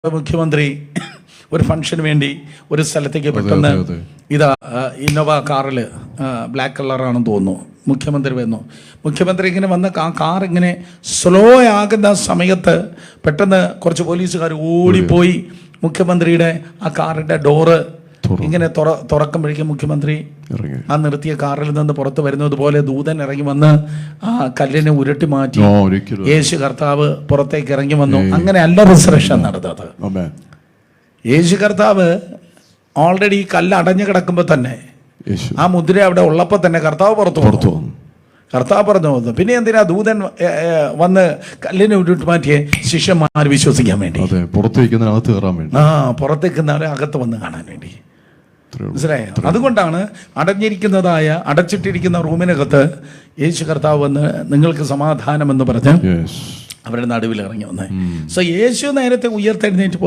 മുഖ്യമന്ത്രി ഒരു ഫംഗ്ഷന് വേണ്ടി ഒരു സ്ഥലത്തേക്ക് പെട്ടെന്ന് ഇതാ ഇന്നോവ കാറിൽ ബ്ലാക്ക് കളറാണെന്ന് തോന്നുന്നു മുഖ്യമന്ത്രി വന്നു. മുഖ്യമന്ത്രി ഇങ്ങനെ വന്ന് കാർ ഇങ്ങനെ സ്ലോ ആകുന്ന സമയത്ത് പെട്ടെന്ന് കുറച്ച് പോലീസുകാർ ഓടിപ്പോയി മുഖ്യമന്ത്രിയുടെ ആ കാറിൻ്റെ ഡോറ് ഇങ്ങനെ തുറക്കുമ്പോഴേക്കും മുഖ്യമന്ത്രി ആ നിർത്തിയ കാറിൽ നിന്ന് പുറത്ത് വരുന്നത് പോലെ ദൂതൻ ഇറങ്ങി വന്ന് ആ കല്ലിനെ ഉരുട്ടി മാറ്റി യേശു കർത്താവ് പുറത്തേക്ക് ഇറങ്ങി വന്നു. അങ്ങനെ അല്ല റിസറക്ഷൻ നടന്നത്. യേശു കർത്താവ് ഓൾറെഡി കല്ല് അടഞ്ഞു കിടക്കുമ്പോൾ തന്നെ ആ മുദ്ര അവിടെ ഉള്ളപ്പോൾ തന്നെ കർത്താവ് പുറത്തു വന്നു. കർത്താവ് പറഞ്ഞു വന്നു. പിന്നെ എന്തിനാ ദൂതൻ വന്ന് കല്ലിനെ ഉരുട്ടി മാറ്റിയ ശിഷ്യന്മാർ വിശ്വസിക്കാൻ വേണ്ടി, പുറത്തേക്കുന്നവരെ അകത്ത് വന്ന് കാണാൻ വേണ്ടി. മനസ്സിലായോ? അതുകൊണ്ടാണ് അടച്ചിട്ടിരിക്കുന്ന റൂമിനകത്ത് യേശു കർത്താവ് വന്ന് നിങ്ങൾക്ക് സമാധാനം എന്ന് പറഞ്ഞ് അവരുടെ നടുവിൽ ഇറങ്ങി വന്നത്. സോ യേശു നേരത്തെ ഉയർത്തെഴുന്നേറ്റ്